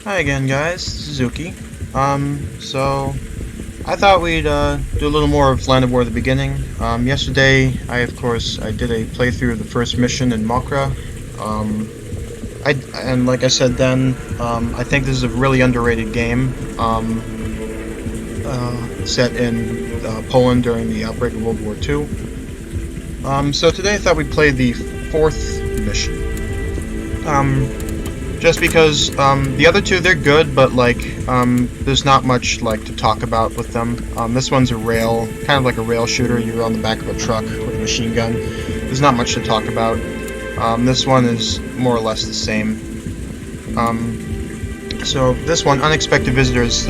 Hi again, guys. Suzuki. So I thought we'd do a little more of Land of War at the beginning. Yesterday, I did a playthrough of the first mission in Mokra. And like I said then, I think this is a really underrated game. Set in Poland during the outbreak of World War II. So today I thought we'd play the fourth mission. Just because the other two, they're good, but there's not much to talk about with them. This one's kind of like a rail shooter. You're on the back of a truck with a machine gun. There's not much to talk about. This one is more or less the same. So this one, Unexpected Visitors,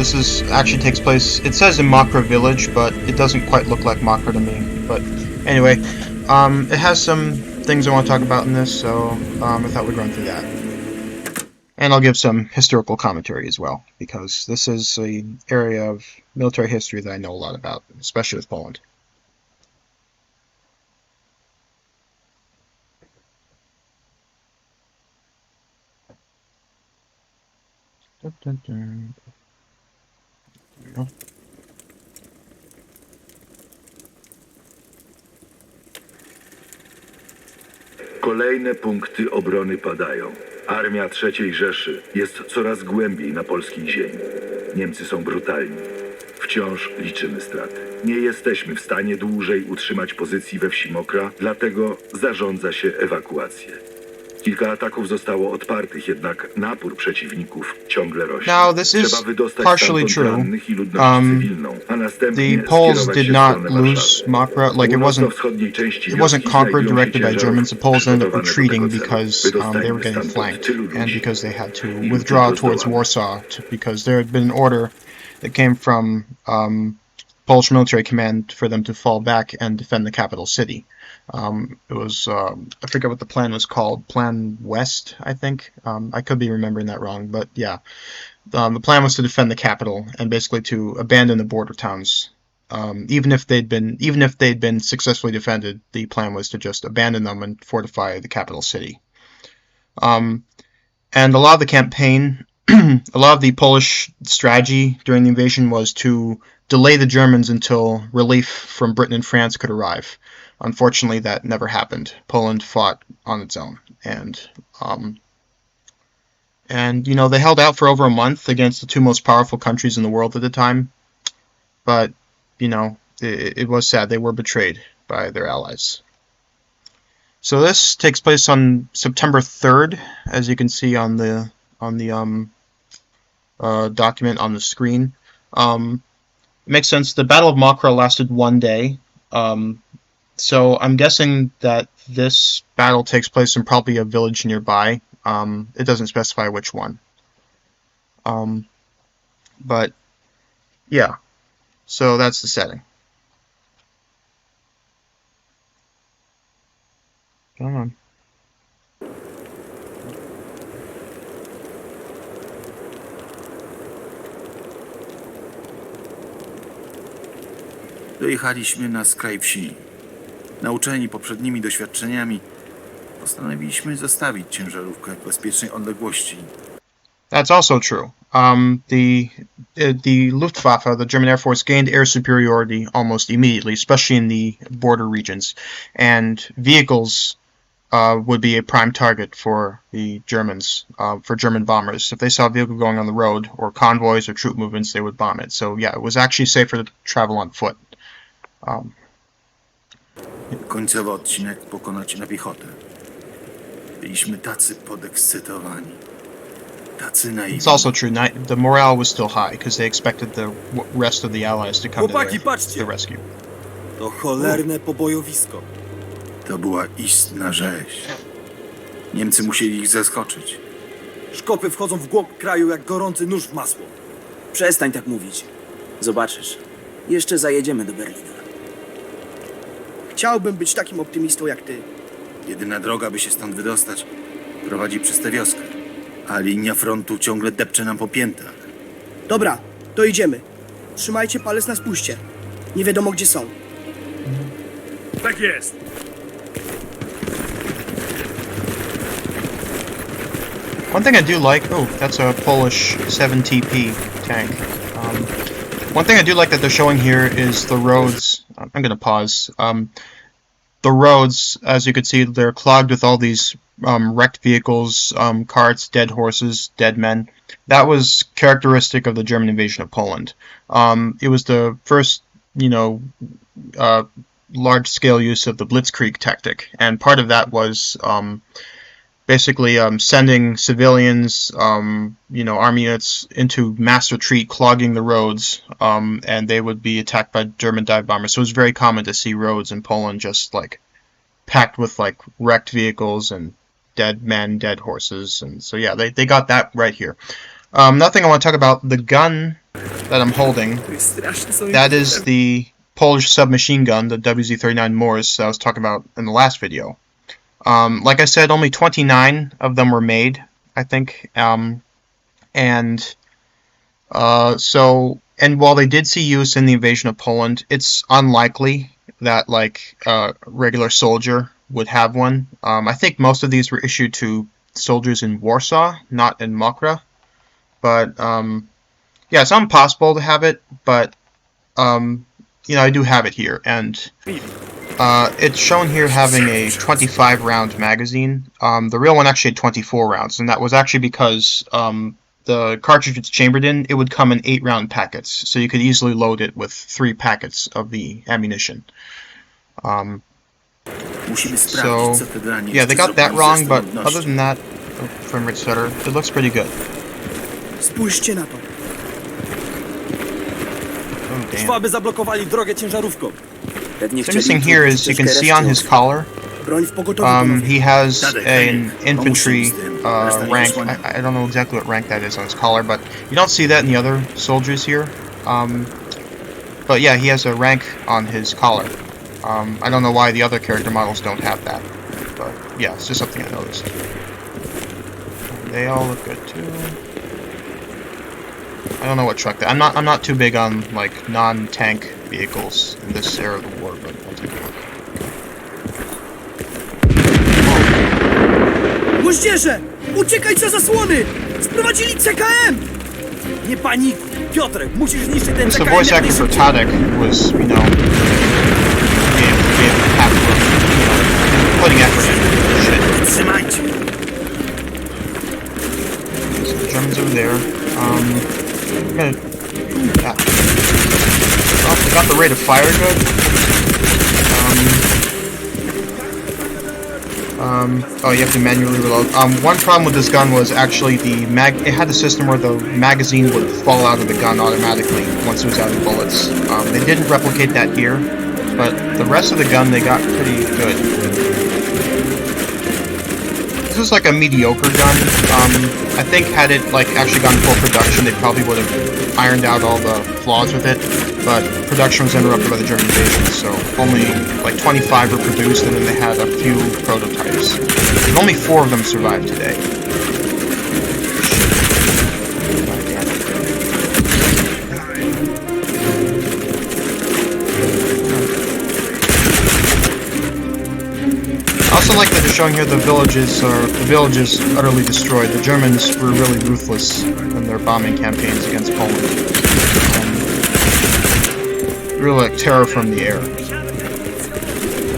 actually takes place, it says in Makra Village, but it doesn't quite look like Makra to me. But anyway, it has some things I want to talk about in this, so I thought we'd run through that. And I'll give some historical commentary as well, because this is an area of military history that I know a lot about, especially with Poland. Dun, dun, dun. There we go. Kolejne punkty obrony padają. Armia III Rzeszy jest coraz głębiej na polskiej ziemi. Niemcy są brutalni. Wciąż liczymy straty. Nie jesteśmy w stanie dłużej utrzymać pozycji we wsi Mokra, dlatego zarządza się ewakuację. Kilka ataków zostało odpartych, jednak napór przeciwników ciągle rośnie. Now, this is Trzeba wydostać partially stamtąd true. rannych i ludność cywilną, a następnie The Poles skierować did się w not stronę lose Warszawy. Makra. Północno-wschodniej części It wasn't wioski conquered znajdują się directly by ciężarówki Germans. The Poles ended up przygotowane do retreating tego celu. because they were Wydostajmy getting stamtąd flanked, tylu and ludzi. because they had to I withdraw tylko towards zdołamy. Warsaw, because there had been an order that came from Polish military command for them to fall back and defend the capital city. It was, I forget what the plan was called, Plan West, I think. I could be remembering that wrong, but yeah. The plan was to defend the capital and basically to abandon the border towns. Even if they'd been successfully defended, the plan was to just abandon them and fortify the capital city. And a lot of the campaign, a lot of the Polish strategy during the invasion was to delay the Germans until relief from Britain and France could arrive. Unfortunately, that never happened. Poland fought on its own, and they held out for over a month against the two most powerful countries in the world at the time. But it was sad. They were betrayed by their allies. So this takes place on September 3rd, as you can see on the document on the screen. It makes sense. The Battle of Mokra lasted one day. So I'm guessing that this battle takes place in probably a village nearby. It doesn't specify which one. But yeah, so that's the setting. Come on. Dojechaliśmy na skraj wsi. Nauczeni poprzednimi doświadczeniami, postanowiliśmy zostawić ciężarówkę w bezpiecznej odległości. That's also true. The Luftwaffe, the German Air Force, gained air superiority almost immediately, especially in the border regions, and vehicles would be a prime target for the Germans, for German bombers. If they saw a vehicle going on the road, or convoys or troop movements, they would bomb it. So yeah, it was actually safer to travel on foot. Końcowy odcinek pokonać na piechotę. Byliśmy tacy podekscytowani. Tacy naiwni. It's also true. The morale was still high because they expected the rest of the Allies to come Chłopaki, to patrzcie! the rescue. To cholerne pobojowisko. To była istna rzeź. Niemcy musieli ich zaskoczyć. Szkopy wchodzą w głąb kraju jak gorący nóż w masło. Przestań tak mówić. Zobaczysz. Jeszcze zajedziemy do Berlina. Chciałbym być takim optymistą jak ty. Jedyna droga, by się stąd wydostać, prowadzi przez tę wioskę. A linia frontu ciągle depcze nam po piętach. Dobra, to idziemy. Trzymajcie palec na spuście. Nie wiadomo gdzie są. Tak jest! One thing I do like, oh, that's a Polish 7TP tank. One thing I do like that they're showing here is the roads. I'm going to pause. The roads, as you can see, they're clogged with all these wrecked vehicles, carts, dead horses, dead men. That was characteristic of the German invasion of Poland. It was the first, large-scale use of the Blitzkrieg tactic, and part of that was basically sending civilians, army units into mass retreat, clogging the roads, and they would be attacked by German dive bombers. So it was very common to see roads in Poland just like packed with like wrecked vehicles and dead men, dead horses, and so yeah, they got that right here. Another thing I want to talk about, the gun that I'm holding, that is the Polish submachine gun, the WZ-39 Morse that I was talking about in the last video. Like I said, only 29 of them were made, I think, and while they did see use in the invasion of Poland, it's unlikely that like a regular soldier would have one. I think most of these were issued to soldiers in Warsaw, not in Mokra, but yeah, it's not impossible to have it, but I do have it here, and it's shown here having a 25 round magazine. The real one actually had 24 rounds, and that was actually because the cartridge it's chambered in, it would come in 8 round packets, so you could easily load it with 3 packets of the ammunition. So yeah, they got that wrong, but other than that, frame rate stutter, it looks pretty good. Spójrzcie na to. Oh damn. Szwaby zablokowali drogę ciężarówką. Pewnie The interesting here is you can see on his collar, Broń w pogotowiu, panowie. he has an infantry rank. I don't know exactly what rank that is on his collar, but you don't see that in the other soldiers here. But yeah, he has a rank on his collar. I don't know why the other character models don't have that, but yeah, it's just something I noticed. They all look good too. I don't know what truck that. I'm not too big on like non-tank vehicles in this era of the war, but I'll take a look. Moździerze! Uciekaj za zasłony! Sprowadzili CKM! Nie panikuj! Piotrek, musisz zniszczyć ten This the CKM voice jak actor for najszybciej. Tadek was, gave half of, putting effort into shit. Trzymajcie! So the Germans over there. Yeah. Well, we got the rate of fire good. Oh, you have to manually reload. One problem with this gun was actually it had a system where the magazine would fall out of the gun automatically once it was out of bullets. They didn't replicate that here, but the rest of the gun they got pretty good. This is like a mediocre gun. I think had it like actually gone full production, they probably would have ironed out all the flaws with it. But production was interrupted by the German invasion, so only like 25 were produced, and then they had a few prototypes. And only 4 of them survived today. I also like that they're showing here the villages utterly destroyed. The Germans were really ruthless in their bombing campaigns against Poland. Really like terror from the air.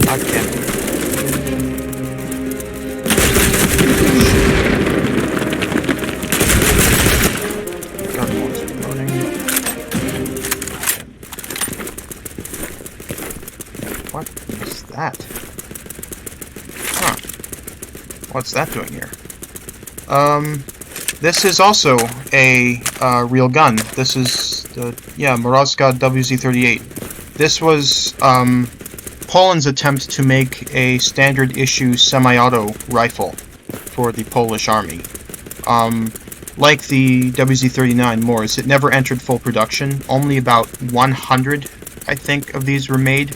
God damn it. Gun wars loading. What is that? Huh. What's that doing here? This is also a real gun. This is the Morozka WZ-38. This was Poland's attempt to make a standard issue semi-auto rifle for the Polish army. Like the WZ-39 Morse, it never entered full production. Only about 100, I think, of these were made.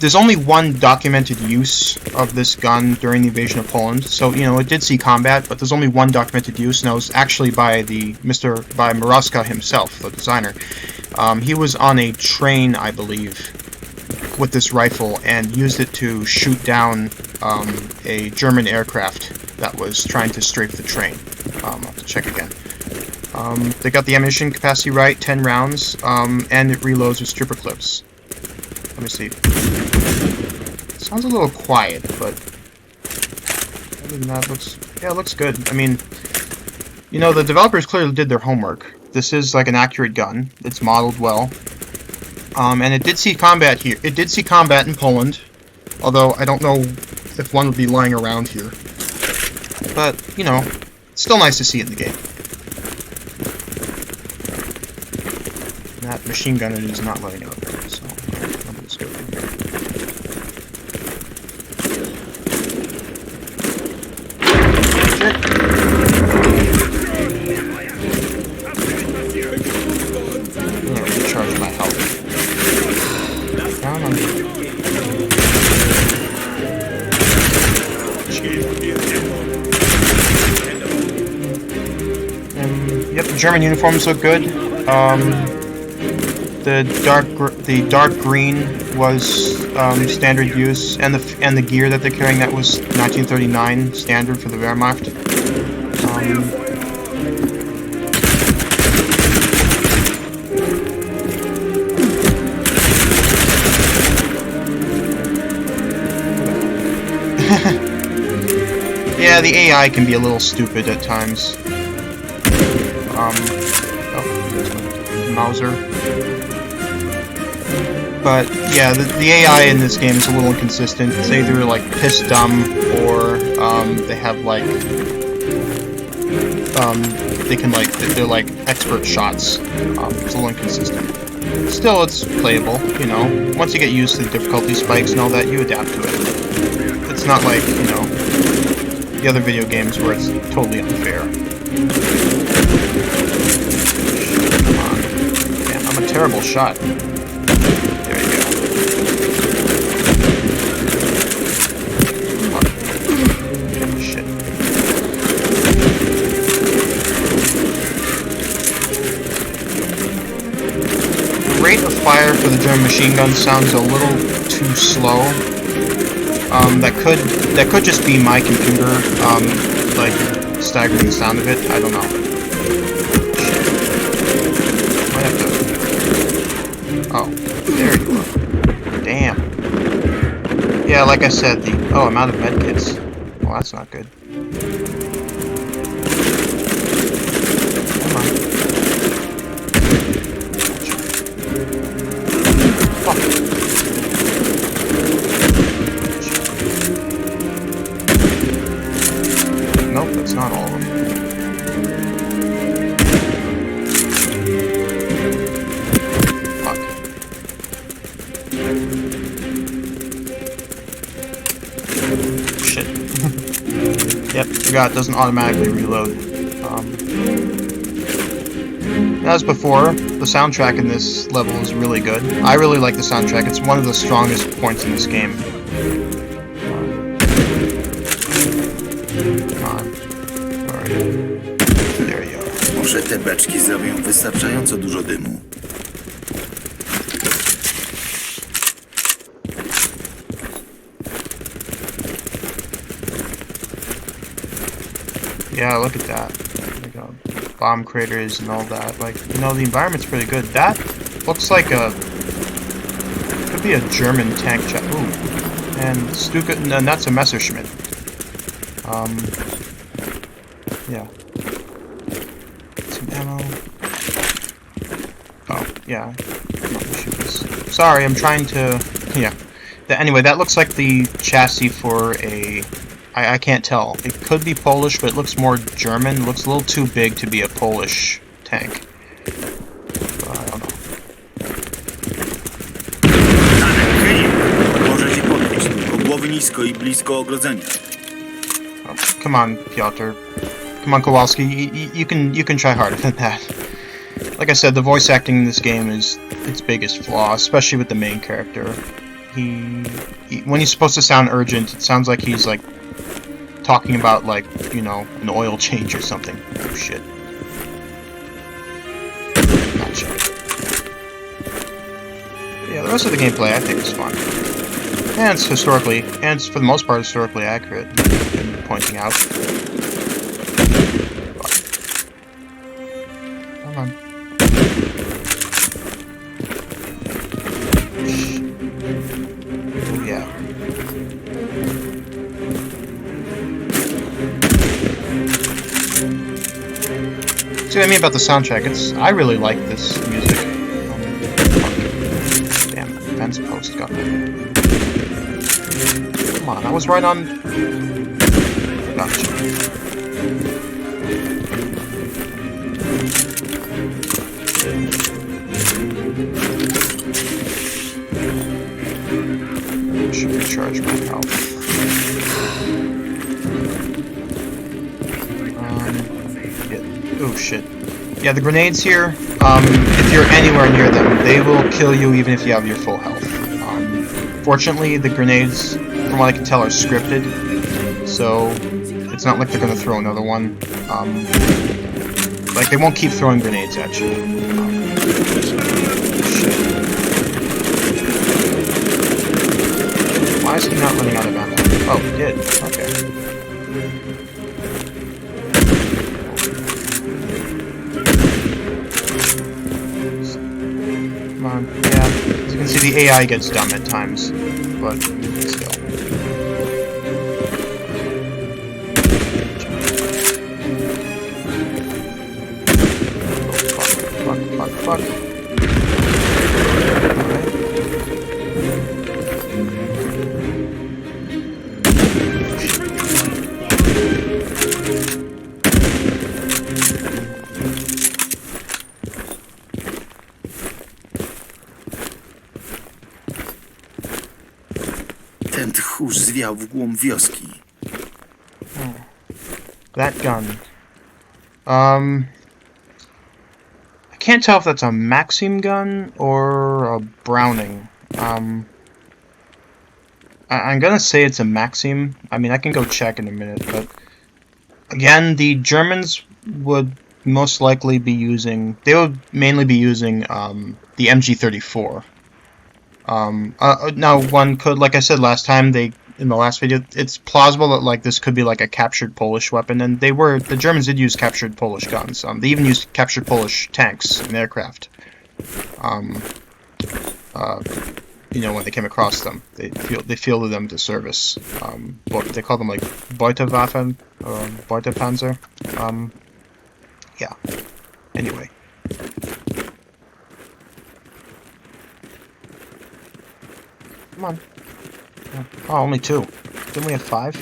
There's only one documented use of this gun during the invasion of Poland, so it did see combat, but there's only one documented use, and that was actually by by Morozka himself, the designer. He was on a train, I believe, with this rifle and used it to shoot down a German aircraft that was trying to strafe the train. I'll have to check again. They got the ammunition capacity right, 10 rounds, and it reloads with stripper clips. Let me see. Sounds a little quiet, but other than that, it looks good. I mean, you know, the developers clearly did their homework. This is like an accurate gun. It's modeled well. And it did see combat here. It did see combat in Poland, although I don't know if one would be lying around here. But, you know, it's still nice to see it in the game. That machine gunner is not letting up, so I'm just go through here. I'm gonna recharge my health. Down on yep, the German uniforms look good. The dark green was standard use, and the gear that they're carrying, that was 1939 standard for the Wehrmacht. Yeah, the AI can be a little stupid at times. Mauser. But yeah, the AI in this game is a little inconsistent. It's either like piss dumb, or they have like they're like expert shots. It's a little inconsistent. Still, it's playable. You know, once you get used to the difficulty spikes and all that, you adapt to it. It's not like, you know, the other video games where it's totally unfair. Come on, man, I'm a terrible shot. The rate of fire for the German machine gun sounds a little too slow. That could just be my computer, like staggering the sound of it. I don't know. Might have to. Oh, there you are. Damn. Yeah, like I said, I'm out of medkits. Well, that's not good. Come on. Fuck. Nope, that's not all of them. Fuck. Shit. Yep, forgot, it doesn't automatically reload. As before, the soundtrack in this level is really good. I really like the soundtrack. It's one of the strongest points in this game. Może te beczki zrobią wystarczająco dużo dymu. Yeah, look at that. Like, bomb craters and all that. Like, you know, the environment's pretty good. That looks like could be a German tank jet. Ooh. And Stuka, and that's a Messerschmitt. Yeah. Some ammo. Oh, yeah. Sorry, I'm trying to... Yeah. Anyway, that looks like the chassis for a... I can't tell. It could be Polish, but it looks more German. It looks a little too big to be a Polish tank. I don't know. Może ci podnieść, tylko głowy nisko i blisko ogrodzenia. Oh, come on, Piotr. Come on, Kowalski. You can try harder than that. Like I said, the voice acting in this game is its biggest flaw, especially with the main character. When he's supposed to sound urgent, it sounds like he's like talking about, like, you know, an oil change or something. Oh shit. Gotcha. Yeah, the rest of the gameplay I think is fun. And it's for the most part historically accurate. And pointing out. Come on. Oh, yeah. See what I mean about the soundtrack? I really like this music. Damn, the fence post got me. Come on, I was right on. Gotcha. Should recharge my health. Yeah. Oh shit. Yeah, the grenades here, if you're anywhere near them, they will kill you even if you have your full health. Fortunately, the grenades, from what I can tell, are scripted, so it's not like they're gonna throw another one. Like, they won't keep throwing grenades at you. Shit. Why is he not running out of ammo? Oh, he did. Okay. Come on. Yeah. As you can see, the AI gets dumb at times, but still. Fuck. Ten tchórz zwiał w głąb wioski. That gun. I can't tell if that's a Maxim gun or a Browning. I'm gonna say it's a Maxim. I mean, I can go check in a minute, but again, the Germans would most likely be using. They would mainly be using the MG34. Now one could, like I said last time, in the last video, it's plausible that like this could be like a captured Polish weapon, and the Germans did use captured Polish guns. They even used captured Polish tanks and aircraft. You know, when they came across them, they fielded them to service. What they call them, like Beutewaffen or Beutepanzer. Yeah. Anyway. Come on. Oh, only 2. Didn't we have 5?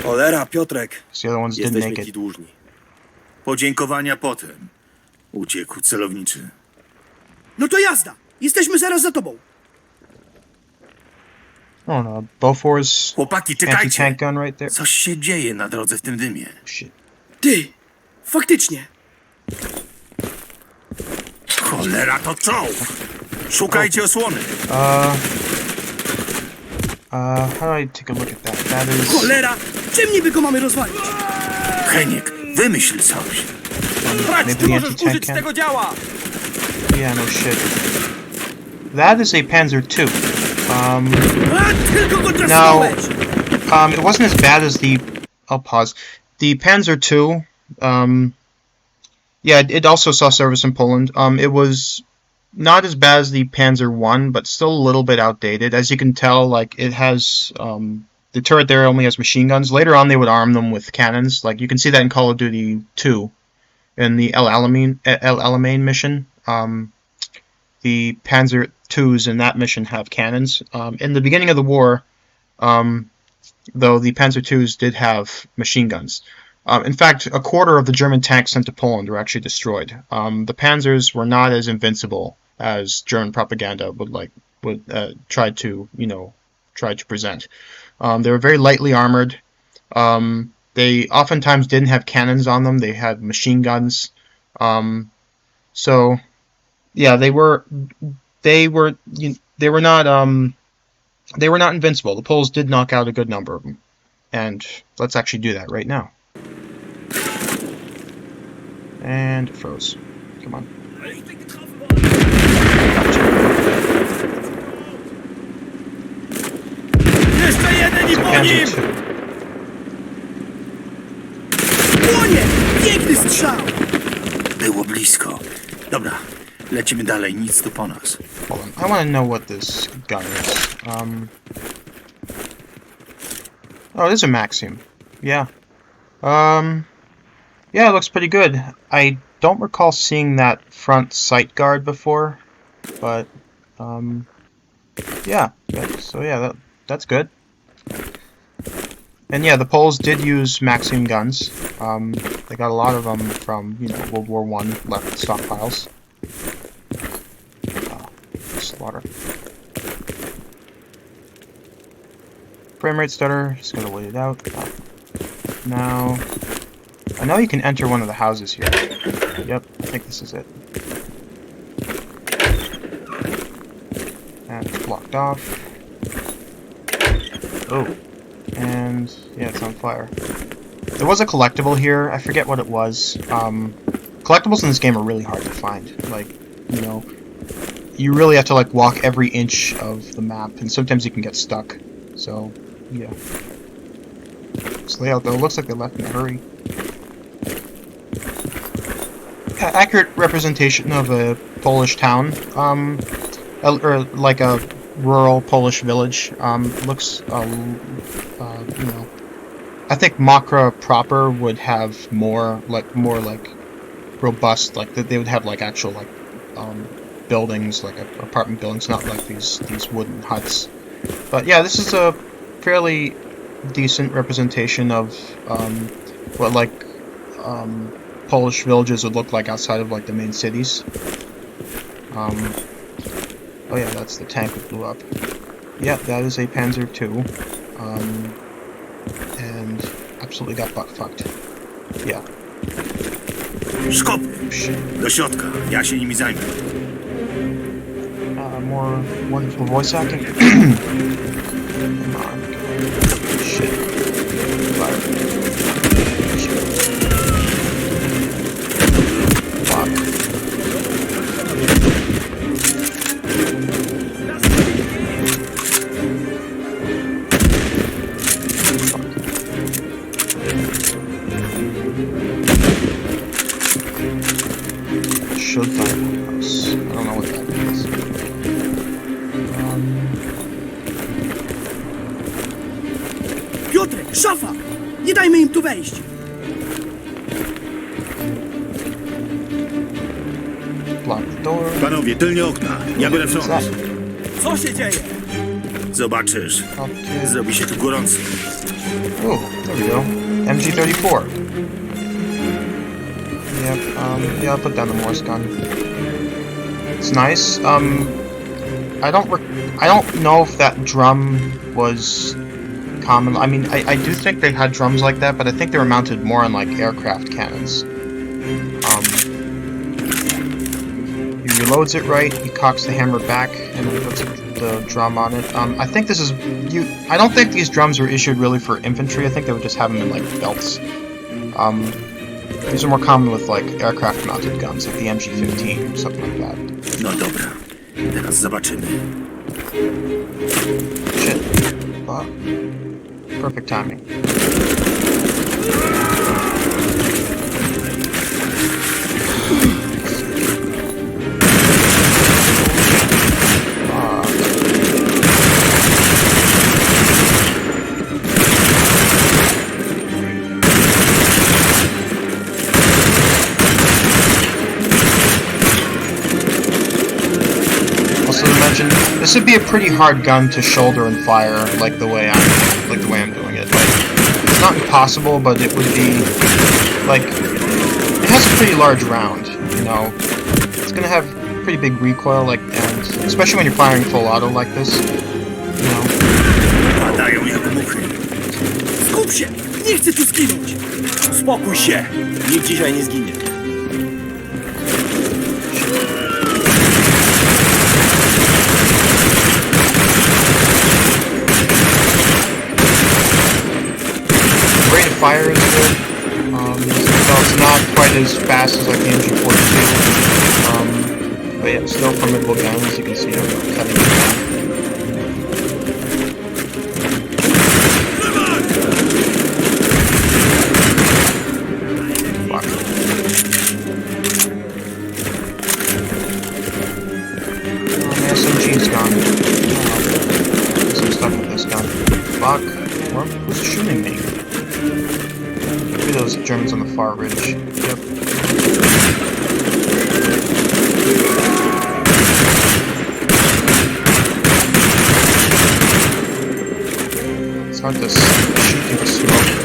Cholera, Piotrek. So the other ones didn't Jesteśmy make ci it. dłużni. Podziękowania potem. Uciekł celowniczy. No to jazda! Jesteśmy zaraz za tobą. Oh no, Bofor's Chłopaki, czekajcie! anti-tank gun right there. Coś się dzieje na drodze w tym dymie. Shit. Ty! Faktycznie! Cholera, to czołg! Szukajcie osłony! How do I take a look at that? That is... Cholera! Czym niby go mamy rozwalić? Heniek, wymyśl coś! Maybe the anti-tank can? działa! Yeah, no shit. That is a Panzer II. A, tylko go Now, trasowałeś! it wasn't as bad as the... I'll pause. The Panzer II, yeah, it also saw service in Poland. It was not as bad as the Panzer I, but still a little bit outdated. As you can tell, like, it has, the turret there only has machine guns. Later on, they would arm them with cannons. Like, you can see that in Call of Duty 2, in the El Alamein mission. The Panzer IIs in that mission have cannons. In the beginning of the war, though, the Panzer IIs did have machine guns. In fact, a quarter of the German tanks sent to Poland were actually destroyed. The Panzers were not as invincible as German propaganda would try to present. They were very lightly armored. They oftentimes didn't have cannons on them. They had machine guns. So, yeah, they were not invincible. The Poles did knock out a good number of them, and let's actually do that right now. And it froze. Come on. Jeszcze jeden i po nim! Płonie! Piękny strzał! Było blisko. Dobra, lecimy dalej, nic tu po nas. Hold on. I want to know what this gun is. Oh, it is a Maxim. Yeah. Yeah, it looks pretty good. I don't recall seeing that front sight guard before, but yeah. So yeah, that's good. And yeah, the Poles did use Maxim guns. They got a lot of them from, you know, World War I left stockpiles. Slaughter. Frame rate stutter, just gotta wait it out. Now, I know you can enter one of the houses here. Yep, I think this is it. And it's blocked off. Oh, and yeah, it's on fire. There was a collectible here, I forget what it was. Collectibles in this game are really hard to find. Like, you know, you really have to like walk every inch of the map, and sometimes you can get stuck. So, yeah. This layout though looks like they left in a hurry. Accurate representation of a Polish town, or like a rural Polish village. Looks, you know, I think Makra proper would have more like robust, like that they would have like actual like buildings, like apartment buildings, not like these wooden huts. But yeah, this is a fairly decent representation of what like Polish villages would look like outside of like the main cities. Oh yeah, that's the tank that blew up. Yeah, that is a Panzer II. And absolutely got butt fucked. Yeah. Szkopy! Do środka, ja się nimi zajmę. More wonderful voice acting. Come on. Shit. Fire. Shit. Fuck. Should find house. I don't know what that means. Piotrek, szafa! Nie dajmy im tu wejść! Block the door. Panowie, tylnie okna. Ja biorę What's front. that? Co się dzieje? Zobaczysz. Okay. Zrobi się tu gorąco. Oh, there we go. MG34. Yep, yeah, I'll put down the Morse gun. It's nice. I don't know if that drum was common. I mean, I do think they had drums like that, but I think they were mounted more on like aircraft cannons. He reloads it right, he cocks the hammer back, and then puts the drum on it. I think this is I don't think these drums were issued really for infantry. I think they would just have them in like belts. These are more common with like aircraft-mounted guns, like the MG15 or something like that. No dobra, teraz zobaczymy. Shit. Fuck. Perfect timing. This would be a pretty hard gun to shoulder and fire, like the way I'm doing it. Like, it's not impossible, but it would be like it has a pretty large round. You know, it's gonna have pretty big recoil, like, and especially when you're firing full auto like this. You know. Padają jak muchy. Skup się! Nie chcę tu zginąć! Spokój się! Nikt dzisiaj nie zginie. Fire is good, so it's not quite as fast as like the MG42, but yeah, still formidable gun, as you can see, I'm cutting it down. Well, who's shooting me? Maybe those Germans on the far ridge. Yep. It's hard to shoot through the smoke,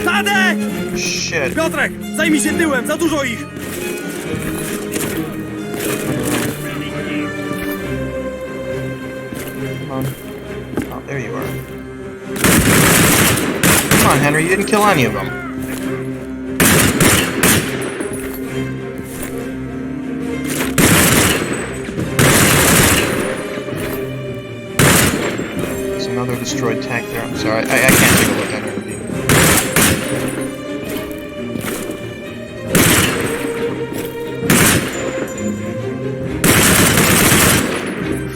Tadek! Shit. Piotrek, zajmij się tyłem, za dużo ich! Come on. Oh, there you are. Come on, Henry, you didn't kill any of them. There's another destroyed tank there. I'm sorry, I can't take a look at it.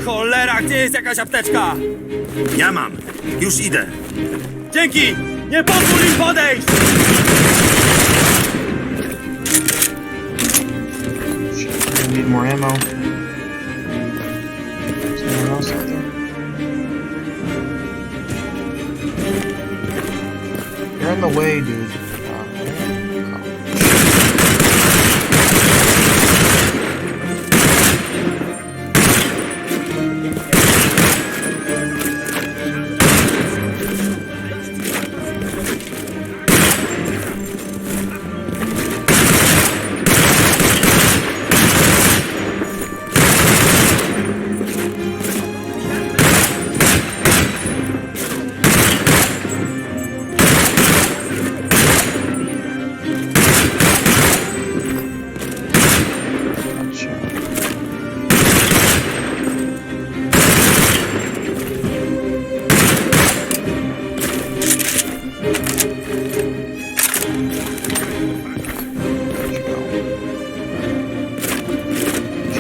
Cholera, gdzie jest jakaś apteczka? Ja mam. Już idę. Dzięki! Nie pozwól im podejść! I need more ammo. Is anyone else out there? You're in the way, dude.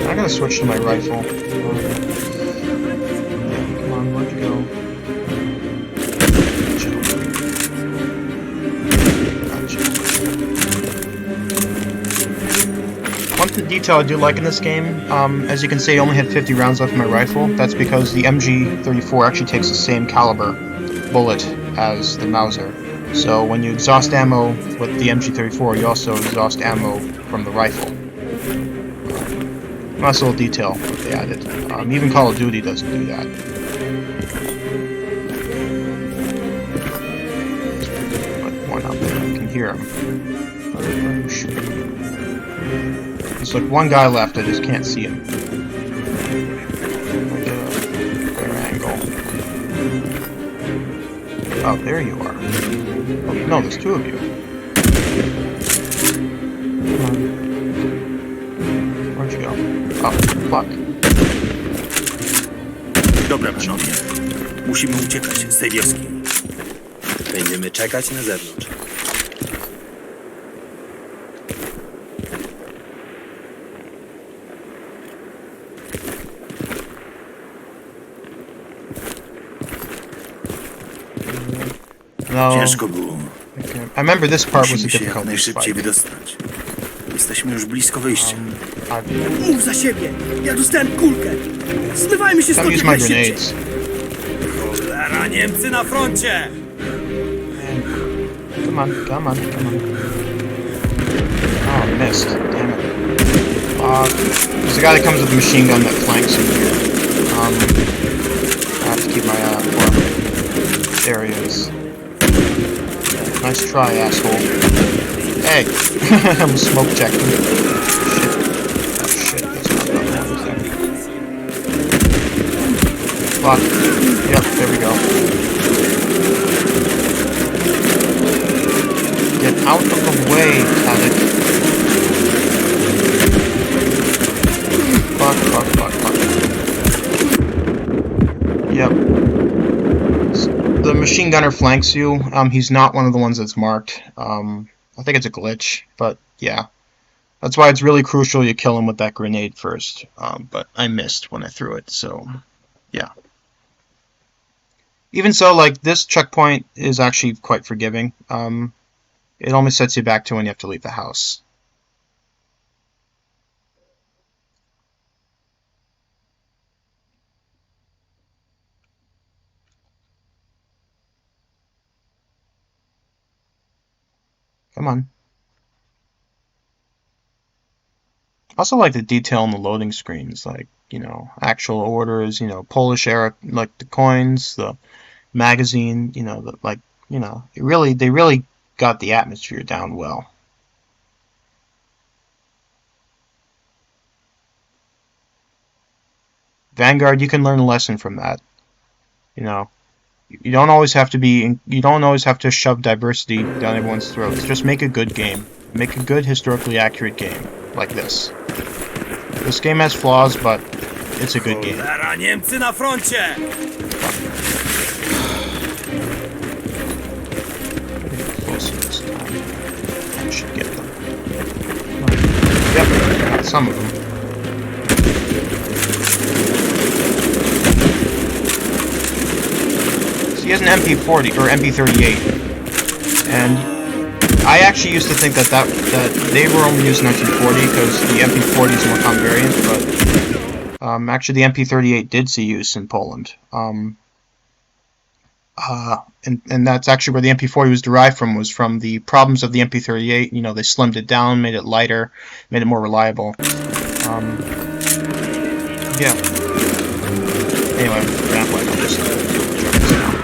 I gotta switch to my rifle. Come on, where'd you go? Gotcha. One detail I do like in this game, as you can see, I only had 50 rounds left in my rifle. That's because the MG34 actually takes the same caliber bullet as the Mauser. So when you exhaust ammo with the MG34, you also exhaust ammo from the rifle. Nice little detail that they added. Even Call of Duty doesn't do that. But one up there, I can hear him. There's like one guy left, I just can't see him. Get a better angle. Oh, there you are. Oh, no, there's two of you. Come on. Where'd you go? Oh, fuck. Dobra, panowie. Musimy uciekać z tej wioski. Będziemy czekać na zewnątrz. No. Ciężko było. I remember this part was a Musimy się jak difficult najszybciej fight. wydostać. Jesteśmy już blisko wyjścia. Mów za siebie! Ja dostałem kulkę! Zmywajmy się Don't stąd use jak my najszybciej! grenades. Cholera, Niemcy na froncie! Come on, come on, come on. Oh, missed. Damn it. There's a guy that comes with a machine gun that flanks in here. I have to keep my eye out for him. There he is. Nice try, asshole. Hey! I'm smoke checking. Shit. Oh shit, that's not that one, is that? Fuck. Yep, there we go. Get out of the way, Tadek. Fuck, fuck, fuck, fuck. Yep. The machine gunner flanks you. He's not one of the ones that's marked. I think it's a glitch, but yeah. That's why it's really crucial you kill him with that grenade first. But I missed when I threw it, so yeah. Even so, like, this checkpoint is actually quite forgiving. It only sets you back to when you have to leave the house. Come on. I also like the detail in the loading screens, like, you know, actual orders, you know, Polish era, like the coins, the magazine, you know, like, you know, they really got the atmosphere down well. Vanguard, you can learn a lesson from that. You know, you don't always have to shove diversity down everyone's throats. Just make a good game. Make a good historically accurate game like this. This game has flaws, but it's a good game. Cholera, Niemcy na froncie! Closer this time. I should get them. Yep, got some of them. So he has an MP40 or MP38, and I actually used to think that they were only used in 1940 because the MP40 is a more common variant, but actually the MP38 did see use in Poland. And that's actually where the MP40 was derived from, was from the problems of the MP38. You know, they slimmed it down, made it lighter, made it more reliable. Yeah. Anyway, yeah, I'll just jump this down.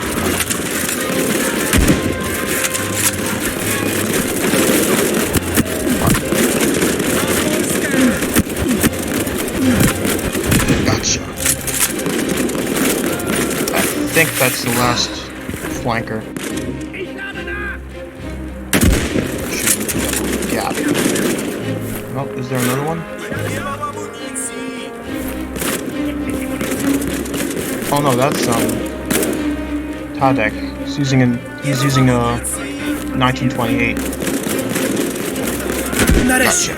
Gotcha. I think that's the last flanker. Gap. Oh, is there another one? Oh no, that's Tadek. He's using a 1928. Nareszcie.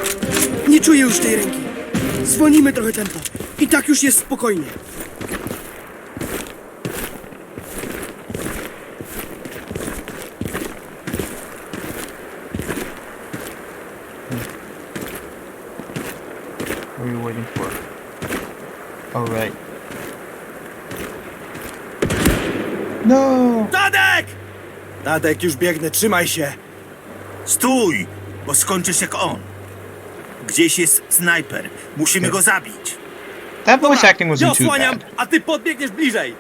Nie czuję już tej ręki. Zwolnimy trochę tempo. I tak już jest spokojnie. What are you waiting for? Oh, right. No! Tadek! Tadek, już biegnę, trzymaj się. Stój, bo skończysz jak on. Gdzieś jest snajper. Musimy go zabić. That voice acting Ja wasn't too osłaniam, bad. a ty podbiegniesz bliżej.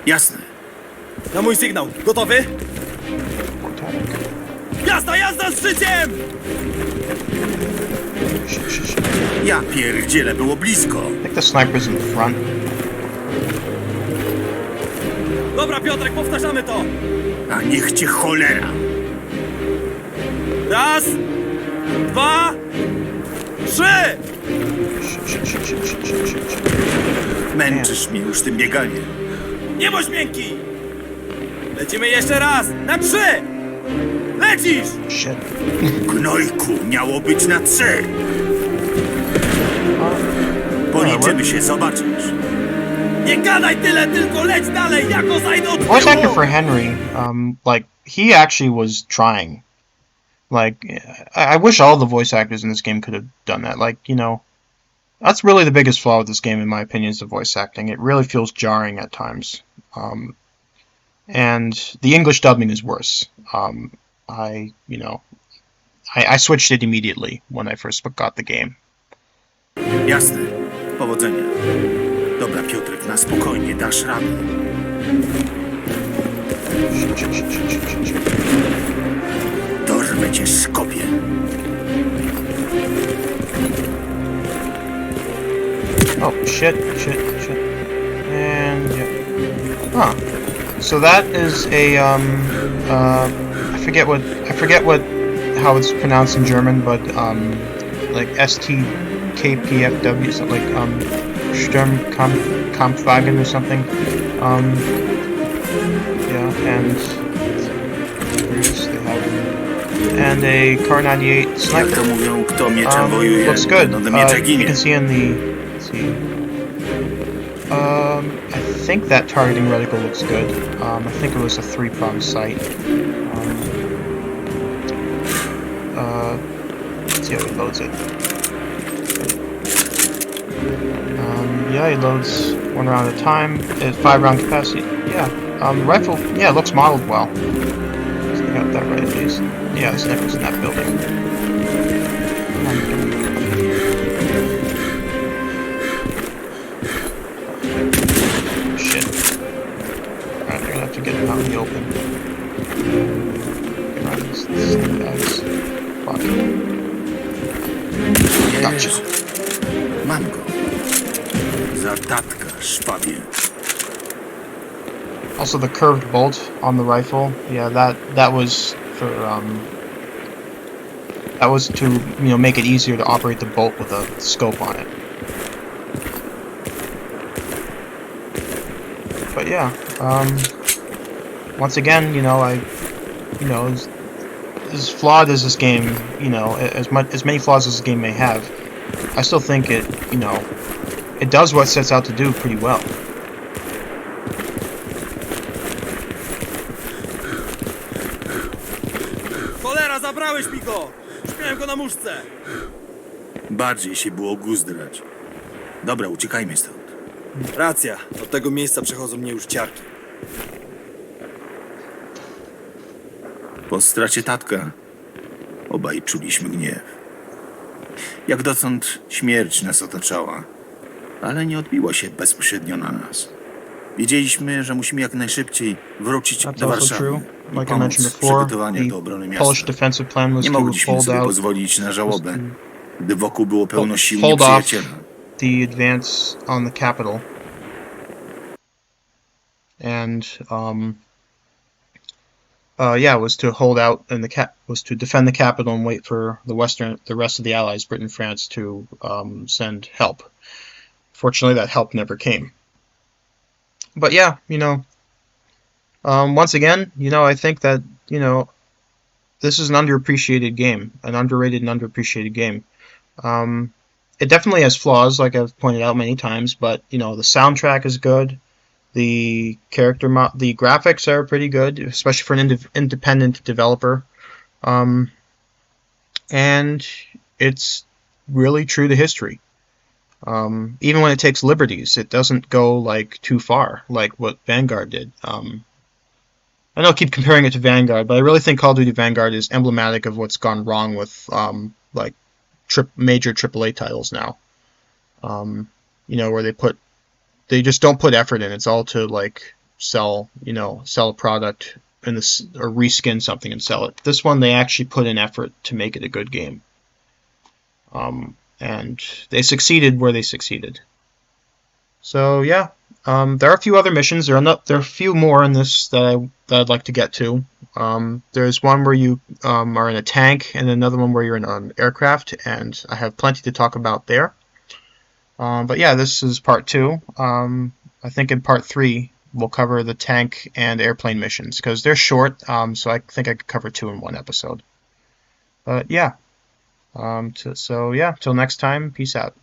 Jasne. Na mój sygnał. Gotowy? Poor Tadek. Jazda, jazda z życiem! Shit. Ja pierdzielę, było blisko. I think the sniper's in the front. Dobra, Piotrek, powtarzamy to. A niech cię cholera. Raz, dwa, trzy! Shit. Męczysz mnie już tym bieganiem. Nie bądź miękki! Lecimy jeszcze raz! Na trzy! Lecisz! Shit. Gnojku, miało być na 3. Policzymy się, zobaczysz. Nie gadaj tyle, tylko leć dalej! Ja go zajdę od Voice actor tyłu! for Henry, like, he actually was trying. Like, I wish all the voice actors in this game could have done that. Like, you know, that's really the biggest flaw with this game, in my opinion, is the voice acting. It really feels jarring at times. And the English dubbing is worse. I switched it immediately when I first got the game. Jasne. Powodzenia. Dobra, Piotrek, na spokojnie, dasz radę. Dorwę cię, szkopie. Oh, shit. And, yeah. Huh. So that is a, I forget what how it's pronounced in German, but like STKPFW, something like Sturmkampfwagen or something. Yeah, and they have and a Kar 98 Jak sniper. to mówią, kto mieczem wojuje, Looks good. no do miecza You ginie. can see in the. Let's see. I think that targeting reticle looks good. I think it was a 3-prong sight. Let's see how he loads it. Yeah, he loads 1 round at a time. It's 5-round capacity. Yeah. Rifle. Yeah, it looks modeled well. So I got that right at least. Yeah, the sniper's in that building. Shit. Alright, they're gonna have to get him out in the open. Get around these guys. Fuck. Gotcha. Jezu. Mam go. Zatatka, szpabie. Also, the curved bolt on the rifle. Yeah, that was for that was to make it easier to operate the bolt with a scope on it. But yeah, once again, as flawed as this game, as many flaws as this game may have, I still think it does what it sets out to do pretty well. Cholera, zabrałeś mi go! Już miałem go na muszce! Bardziej się było guzdrać. Dobra, uciekajmy stąd. Racja, od tego miejsca przechodzą mnie już ciarki. Po stracie tatka obaj czuliśmy gniew. Jak dotąd śmierć nas otaczała, ale nie odbiła się bezpośrednio na nas. Wiedzieliśmy, że musimy jak najszybciej wrócić That's do also Warszawy true. i Like I pomóc mentioned w before, przygotowaniach do obrony Polish miasta. defensive plan was Nie to mogliśmy hold sobie out, pozwolić na żałobę, gdy wokół było pełno sił hold off nieprzyjaciela. the advance on the capital, and was to hold out in was to defend the capital and wait for the rest of the Allies, Britain, France, to send help. Fortunately, that help never came. But yeah, once again, I think that this is an underappreciated game, an underrated and underappreciated game. It definitely has flaws, like I've pointed out many times, but the soundtrack is good. The the graphics are pretty good, especially for an independent developer. And it's really true to history. Even when it takes liberties, it doesn't go too far, like what Vanguard did. I know I keep comparing it to Vanguard, but I really think Call of Duty Vanguard is emblematic of what's gone wrong with major AAA titles now. Where they just don't put effort in. It's all to sell a product or reskin something and sell it. This one, they actually put in effort to make it a good game. And they succeeded where they succeeded. So yeah, there are a few other missions. There are a few more in this that I'd like to get to. There's one where you are in a tank, and another one where you're in an aircraft, and I have plenty to talk about there. But yeah, this is part 2. I think in part 3 we'll cover the tank and airplane missions because they're short. So I think I could cover 2 in one episode. But yeah. So yeah, till next time, peace out.